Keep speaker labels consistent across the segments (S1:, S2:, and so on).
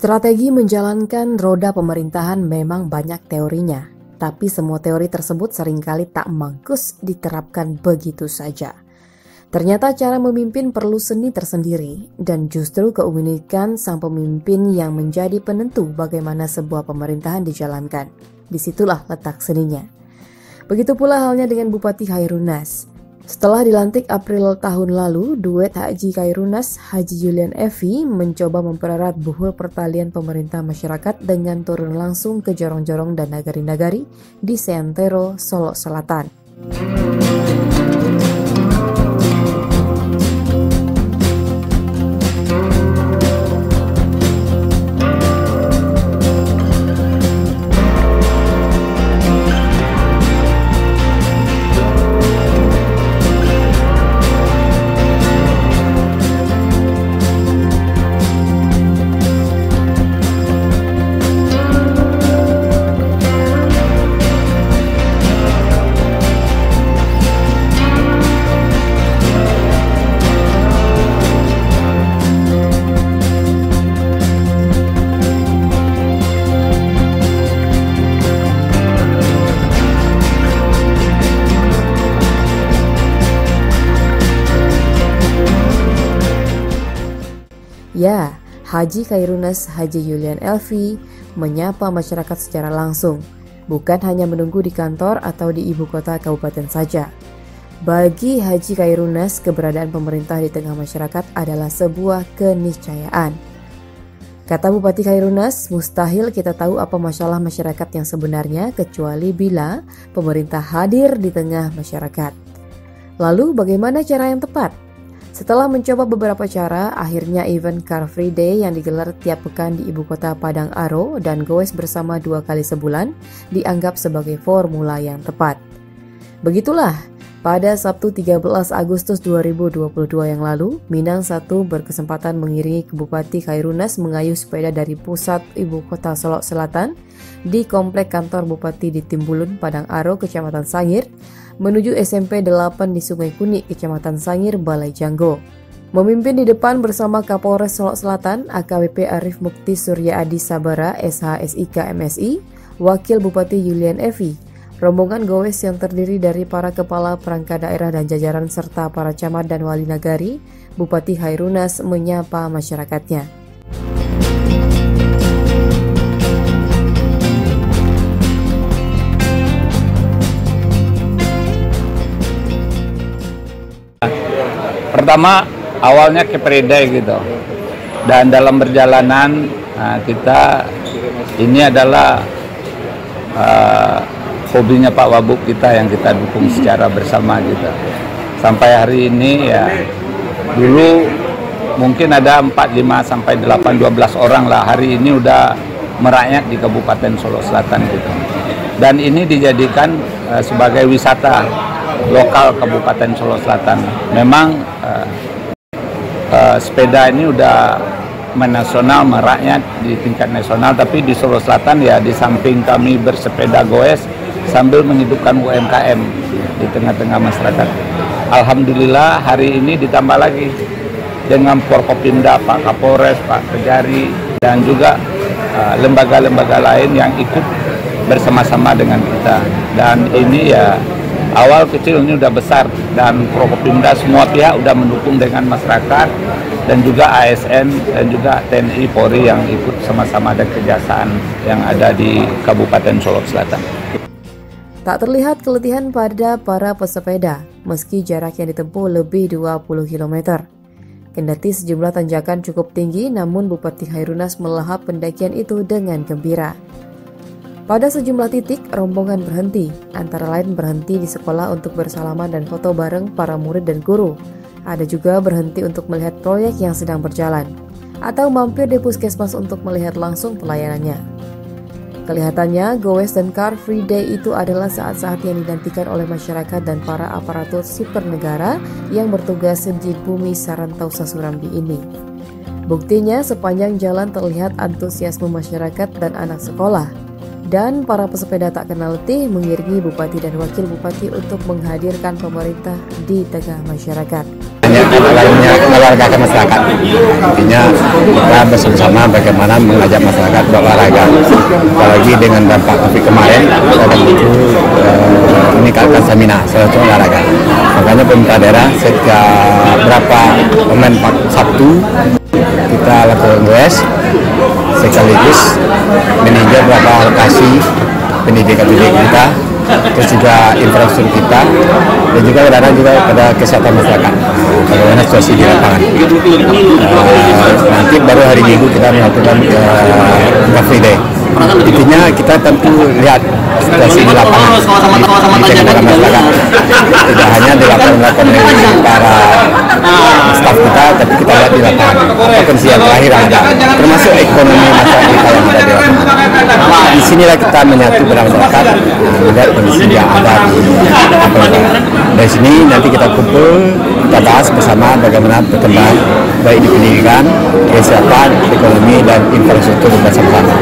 S1: Strategi menjalankan roda pemerintahan memang banyak teorinya, tapi semua teori tersebut seringkali tak mampus diterapkan begitu saja. Ternyata cara memimpin perlu seni tersendiri, dan justru keunikan sang pemimpin yang menjadi penentu bagaimana sebuah pemerintahan dijalankan. Disitulah letak seninya. Begitu pula halnya dengan Bupati Khairunaz. Setelah dilantik April tahun lalu, duet Haji Khairunaz, Haji Julian Effy mencoba mempererat buhul pertalian pemerintah masyarakat dengan turun langsung ke jorong-jorong dan nagari-nagari di Seantero, Solo Selatan. Ya, Haji Khairunaz Haji Julian Effy menyapa masyarakat secara langsung, bukan hanya menunggu di kantor atau di ibu kota kabupaten saja. Bagi Haji Khairunaz, keberadaan pemerintah di tengah masyarakat adalah sebuah keniscayaan. Kata Bupati Khairunaz, mustahil kita tahu apa masalah masyarakat yang sebenarnya kecuali bila pemerintah hadir di tengah masyarakat. Lalu bagaimana cara yang tepat? Setelah mencoba beberapa cara, akhirnya event Car Free Day yang digelar tiap pekan di ibu kota Padang Aro dan goes bersama 2 kali sebulan dianggap sebagai formula yang tepat. Begitulah, pada Sabtu 13 Agustus 2022 yang lalu, Minang 1 berkesempatan mengiringi Bupati Khairunaz mengayuh sepeda dari pusat ibu kota Solo Selatan di komplek kantor Bupati di Timbulun, Padang Aro, Kecamatan Sangir, menuju SMP 8 di Sungai Kunik, Kecamatan Sangir, Balai Janggo. Memimpin di depan bersama Kapolres Solo Selatan, AKBP Arif Mukti Surya Adi Sabara, SHSIK MSI, Wakil Bupati Julian Effy. Rombongan goes yang terdiri dari para kepala perangkat daerah dan jajaran serta para camat dan wali nagari, Bupati Khairunaz menyapa masyarakatnya.
S2: Pertama, awalnya keperedai gitu, dan dalam perjalanan kita ini adalah hobinya Pak Wabub kita yang kita dukung secara bersama gitu. Sampai hari ini ya, dulu mungkin ada 4, 5, sampai 8, 12 orang lah, hari ini udah merakyat di Kabupaten Solo Selatan gitu. Dan ini dijadikan sebagai wisata lokal Kabupaten Solo Selatan. Memang sepeda ini udah menasional, merakyat di tingkat nasional, tapi di Solo Selatan ya, di samping kami bersepeda goes sambil menghidupkan UMKM di tengah-tengah masyarakat. Alhamdulillah hari ini ditambah lagi dengan Forkopimda, Pak Kapolres, Pak Kejari, dan juga lembaga-lembaga lain yang ikut bersama-sama dengan kita. Dan ini ya awal kecil ini udah besar, dan Prokopimda semua pihak udah mendukung dengan masyarakat dan juga ASN dan juga TNI Polri yang ikut sama-sama ada kerjasaan yang ada di Kabupaten Solok Selatan.
S1: Tak terlihat keletihan pada para pesepeda meski jarak yang ditempuh lebih 20 km. Kendati sejumlah tanjakan cukup tinggi, namun Bupati Khairunas melahap pendakian itu dengan gembira. Pada sejumlah titik, rombongan berhenti, antara lain berhenti di sekolah untuk bersalaman dan foto bareng para murid dan guru. Ada juga berhenti untuk melihat proyek yang sedang berjalan, atau mampir di puskesmas untuk melihat langsung pelayanannya. Kelihatannya, Goes dan Car Free Day itu adalah saat-saat yang dinantikan oleh masyarakat dan para aparatur sipil negara yang bertugas di bumi Sarantau Sasurambi ini. Buktinya, sepanjang jalan terlihat antusiasme masyarakat dan anak sekolah. Dan para pesepeda tak kenal letih mengiringi Bupati dan Wakil Bupati untuk menghadirkan pemerintah di tengah masyarakat.
S3: Lainnya olahraga masyarakat. Intinya kita bersama-sama bagaimana mengajak masyarakat berolahraga. Apalagi dengan dampak COVID kemarin, kita tentu meningkatkan stamina selalu olahraga. Makanya pemerintah daerah setiap berapa momen Sabtu kita lakukan goes sekaligus meninjau beberapa lokasi pendidikan kita, terus juga infrastruktur kita, dan juga kadang juga pada kesehatan masyarakat. Bagaimana situasi di lapangan. Nanti baru hari Minggu kita melakukan Car Free Day. Intinya kita tentu lihat situasi di lapangan di tengah masyarakat. Tidak hanya di lapangan dengan para staf kita, tapi kita lihat di lapangan apa kondisi yang terakhir ada, termasuk ekonomi masyarakat kita yang ada di lapangan. Di sinilah kita menyatu masyarakat, melihat kondisi yang ada di lapangan. Dari sini nanti kita kumpul, kita bahas bersama bagaimana perkembangan baik di pendidikan, kesehatan, ekonomi, dan infrastruktur bersama-sama.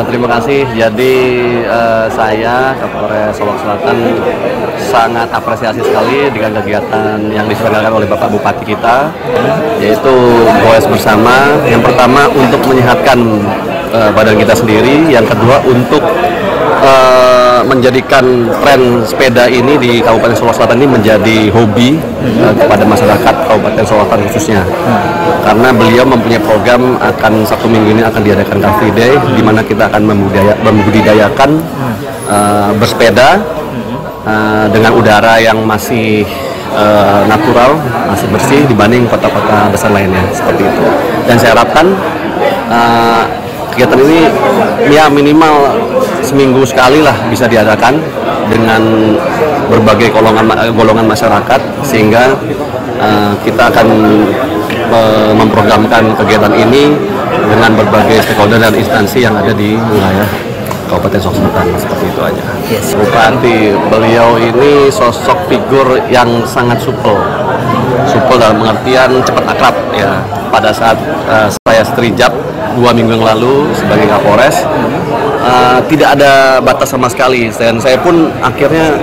S4: Terima kasih. Jadi saya Kapolres Solok Selatan sangat apresiasi sekali dengan kegiatan yang diselenggarakan oleh Bapak Bupati kita, yaitu goes bersama. Yang pertama untuk menyehatkan badan kita sendiri, yang kedua untuk menjadikan tren sepeda ini di Kabupaten Solok Selatan ini menjadi hobi kepada masyarakat Kabupaten Solok Selatan khususnya. Karena beliau mempunyai program akan Sabtu Minggu ini akan diadakan Car Free Day, di mana kita akan membudidayakan bersepeda dengan udara yang masih natural, masih bersih dibanding kota-kota besar lainnya, seperti itu. Dan saya harapkan kegiatan ini ya minimal seminggu sekali lah bisa diadakan dengan berbagai golongan masyarakat, sehingga kita akan memprogramkan kegiatan ini dengan berbagai stakeholder dan instansi yang ada di wilayah Kabupaten Solok Selatan. Seperti itu aja. Yes. Bupati, beliau ini sosok figur yang sangat supel dalam pengertian cepat akrab ya. Pada saat saya strijab 2 minggu yang lalu sebagai Kapolres, tidak ada batas sama sekali, dan saya pun akhirnya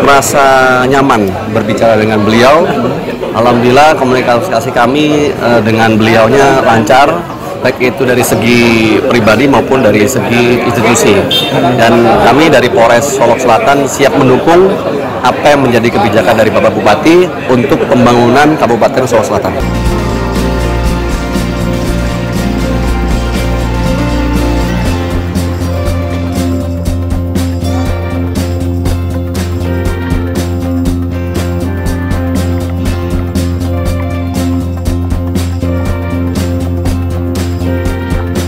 S4: merasa nyaman berbicara dengan beliau. Alhamdulillah komunikasi kami dengan beliaunya lancar, baik itu dari segi pribadi maupun dari segi institusi. Dan kami dari Polres Solok Selatan siap mendukung apa yang menjadi kebijakan dari Bapak Bupati untuk pembangunan Kabupaten Solok Selatan.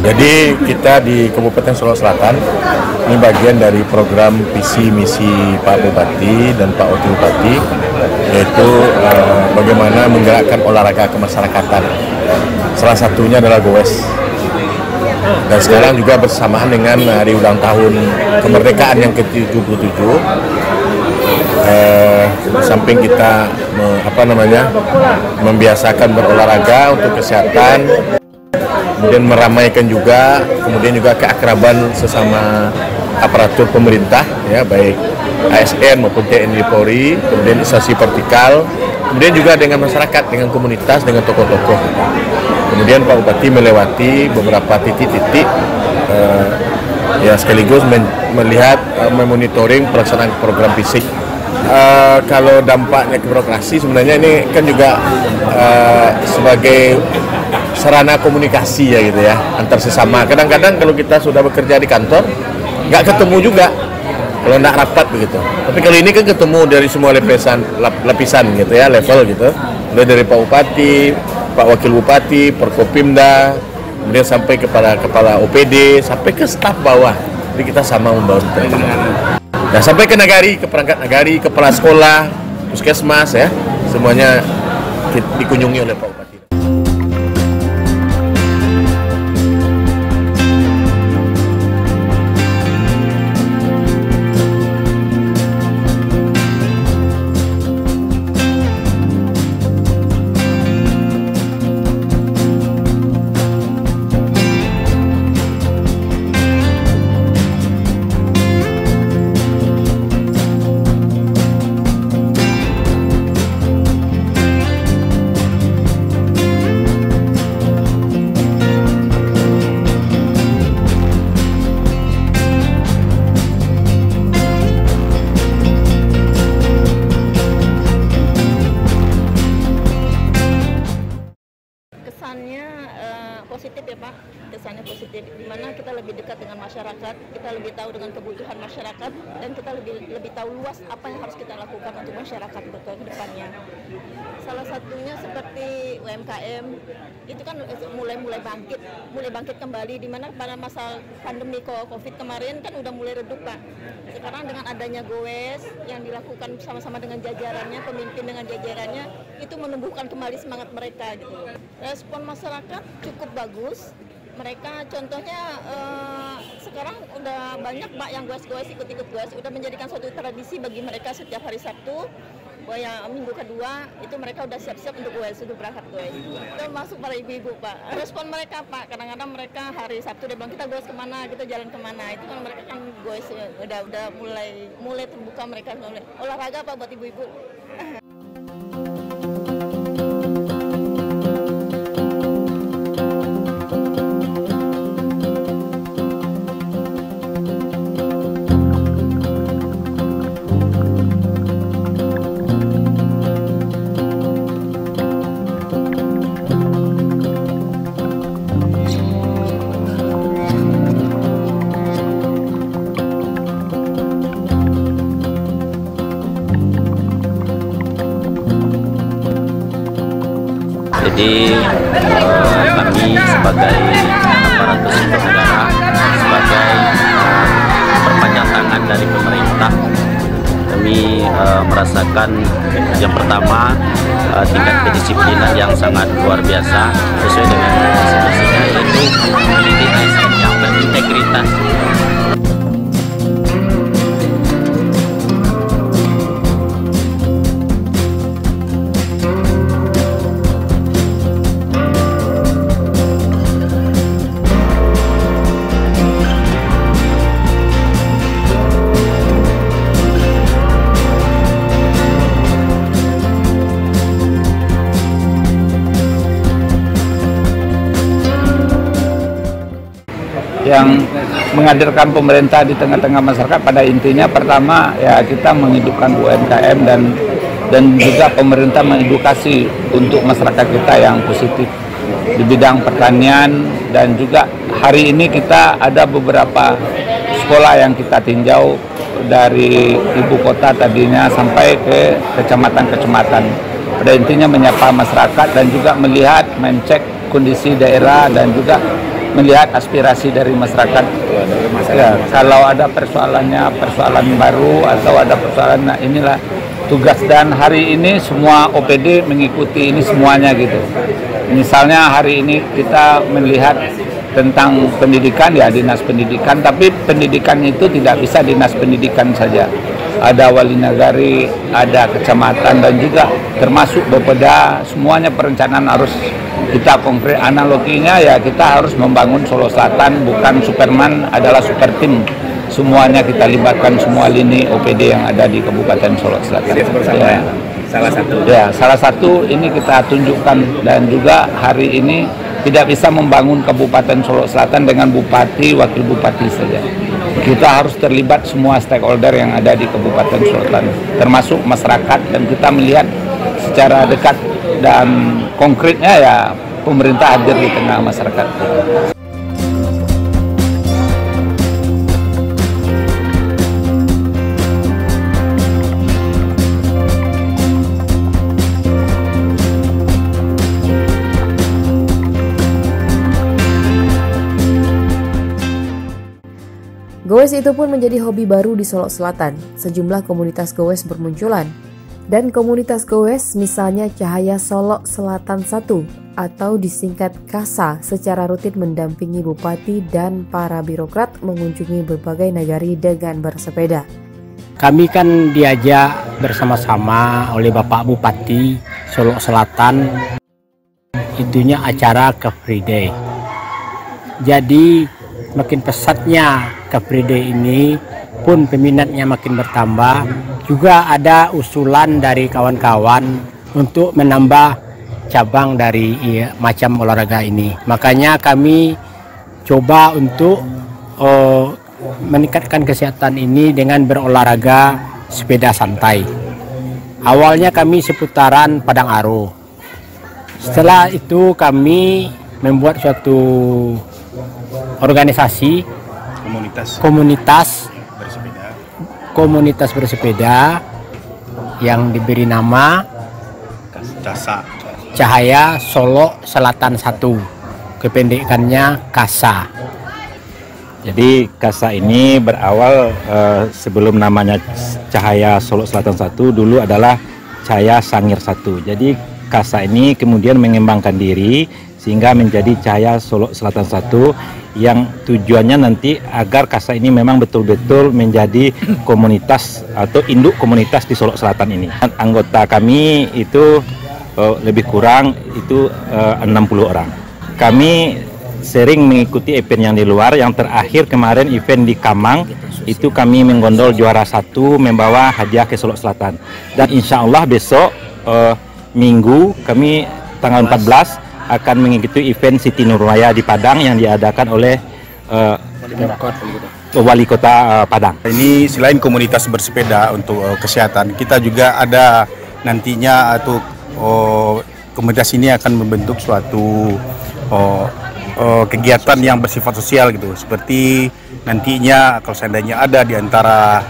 S3: Jadi kita di Kabupaten Solok Selatan ini bagian dari program visi misi Pak Bupati dan Pak Wakil Bupati, yaitu bagaimana menggerakkan olahraga kemasyarakatan. Salah satunya adalah goes. Dan sekarang juga bersamaan dengan hari ulang tahun kemerdekaan yang ke-77. Di samping kita membiasakan berolahraga untuk kesehatan, kemudian meramaikan juga, kemudian juga keakraban sesama aparatur pemerintah, ya baik ASN maupun TNI Polri, kemudian instansi vertikal, kemudian juga dengan masyarakat, dengan komunitas, dengan tokoh-tokoh. Kemudian Pak Bupati melewati beberapa titik-titik, ya sekaligus melihat memonitoring pelaksanaan program fisik. Kalau dampaknya ke birokrasi sebenarnya ini kan juga sebagai sarana komunikasi ya gitu ya antar sesama. Kadang-kadang kalau kita sudah bekerja di kantor nggak ketemu juga kalau nggak rapat begitu. Tapi kali ini kan ketemu dari semua lapisan gitu ya, level gitu. Mulai dari Pak Bupati, Pak Wakil Bupati, Forkopimda, kemudian sampai kepada kepala OPD, sampai ke staf bawah. Jadi kita sama membangun. Nah, sampai ke nagari, ke perangkat nagari, kepala sekolah, puskesmas ya, semuanya dikunjungi oleh Pak Bupati.
S5: Positif ya Pak, kesannya positif, dimana kita lebih dekat dengan masyarakat, kita lebih tahu dengan kebutuhan masyarakat, dan kita lebih tahu luas apa yang harus kita lakukan untuk masyarakat ke depannya. Salah satunya seperti UMKM, itu kan mulai bangkit kembali, dimana pada masa pandemi COVID kemarin kan udah mulai redup Pak. Sekarang dengan adanya Goes yang dilakukan sama-sama dengan jajarannya, pemimpin dengan jajarannya, itu menumbuhkan kembali semangat mereka gitu. Respon masyarakat cukup bagus. Mereka contohnya sekarang udah banyak Pak yang goes-goes, ikut-ikut goes, udah menjadikan suatu tradisi bagi mereka setiap hari Sabtu. Yang minggu kedua itu mereka udah siap-siap untuk goes, sudah berangkat goes. Termasuk para ibu-ibu Pak. Respon mereka Pak, kadang-kadang mereka hari Sabtu dia bilang kita goes kemana, kita jalan kemana. Itu kan mereka kan goes udah mulai terbuka, mereka mulai olahraga Pak buat ibu-ibu.
S6: Jadi kami sebagai aparatur sipil negara, sebagai perpanjang tangan dari pemerintah, kami merasakan yang pertama tingkat kedisiplinan yang sangat luar biasa sesuai dengan situasinya, yaitu memiliki ASN yang berintegritas.
S2: Yang menghadirkan pemerintah di tengah-tengah masyarakat pada intinya pertama ya kita menghidupkan UMKM dan juga pemerintah mengedukasi untuk masyarakat kita yang positif di bidang pertanian. Dan juga hari ini kita ada beberapa sekolah yang kita tinjau dari ibu kota tadinya sampai ke kecamatan-kecamatan. Pada intinya menyapa masyarakat dan juga melihat, mencek kondisi daerah dan juga melihat aspirasi dari masyarakat. Ya, kalau ada persoalan baru atau ada persoalan, nah inilah tugas. Dan hari ini semua OPD mengikuti ini semuanya gitu. Misalnya hari ini kita melihat tentang pendidikan, ya dinas pendidikan, tapi pendidikan itu tidak bisa dinas pendidikan saja. Ada wali nagari, ada kecamatan dan juga termasuk Bapeda, semuanya perencanaan harus kita konkret. Analoginya ya kita harus membangun Solo Selatan, bukan Superman adalah super tim. Semuanya kita libatkan, semua lini OPD yang ada di Kabupaten Solo Selatan. Ya. Salah satu ini kita tunjukkan, dan juga hari ini tidak bisa membangun Kabupaten Solo Selatan dengan bupati, wakil bupati saja. Kita harus terlibat semua stakeholder yang ada di Kabupaten Solo Selatan, termasuk masyarakat, dan kita melihat secara dekat dan konkretnya ya pemerintah hadir di tengah masyarakat.
S1: Goes itu pun menjadi hobi baru di Solo Selatan. Sejumlah komunitas goes bermunculan. Dan komunitas goes misalnya Cahaya Solo Selatan 1 atau disingkat KASA secara rutin mendampingi bupati dan para birokrat mengunjungi berbagai nagari dengan bersepeda.
S7: Kami kan diajak bersama-sama oleh Bapak Bupati Solo Selatan, itunya acara Car Free Day. Jadi makin pesatnya Car Free Day ini pun peminatnya makin bertambah. Juga ada usulan dari kawan-kawan untuk menambah cabang dari macam olahraga ini. Makanya kami coba untuk meningkatkan kesehatan ini dengan berolahraga sepeda santai. Awalnya kami seputaran Padang Aro. Setelah itu kami membuat suatu organisasi komunitas bersepeda yang diberi nama Cahaya Solo Selatan 1, kependekannya KASA.
S3: Jadi KASA ini berawal sebelum namanya Cahaya Solo Selatan 1 dulu adalah Cahaya Sangir 1. Jadi KASA ini kemudian mengembangkan diri sehingga menjadi Cahaya Solo Selatan 1 yang tujuannya nanti agar KASA ini memang betul-betul menjadi komunitas atau induk komunitas di Solo Selatan ini. Anggota kami itu lebih kurang itu 60 orang. Kami sering mengikuti event yang di luar. Yang terakhir kemarin event di Kamang itu kami menggondol juara 1 membawa hadiah ke Solo Selatan. Dan insya Allah besok Minggu kami tanggal 14 akan mengikuti event Siti Nurmaya di Padang yang diadakan oleh Wali Kota Padang.
S8: Ini selain komunitas bersepeda untuk kesehatan, kita juga ada nantinya atau komunitas ini akan membentuk suatu kegiatan yang bersifat sosial gitu. Seperti nantinya kalau seandainya ada di antara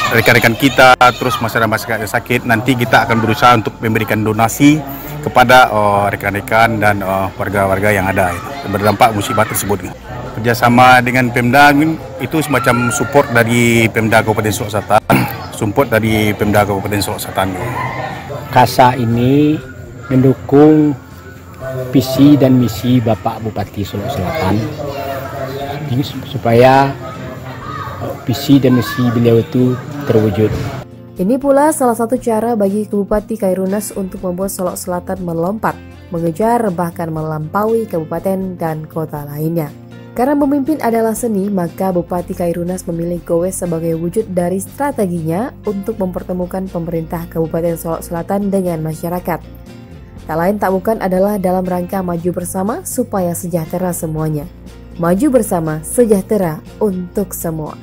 S8: rekan-rekan kita, terus masyarakat yang sakit, nanti kita akan berusaha untuk memberikan donasi kepada rekan-rekan dan warga-warga yang ada berdampak musibah tersebut. Kerjasama dengan Pemda itu semacam support dari Pemda Kabupaten Solo Selatan, support dari Pemda Kabupaten Solo Selatan.
S7: KASA ini mendukung visi dan misi Bapak Bupati Solo Selatan, ini supaya visi dan misi beliau itu terwujud.
S1: Ini pula salah satu cara bagi Bupati Khairunas untuk membuat Solo Selatan melompat, mengejar bahkan melampaui kabupaten dan kota lainnya. Karena memimpin adalah seni, maka Bupati Khairunas memilih goes sebagai wujud dari strateginya untuk mempertemukan pemerintah Kabupaten Solo Selatan dengan masyarakat. Tak lain tak bukan adalah dalam rangka maju bersama supaya sejahtera semuanya. Maju bersama, sejahtera untuk semua.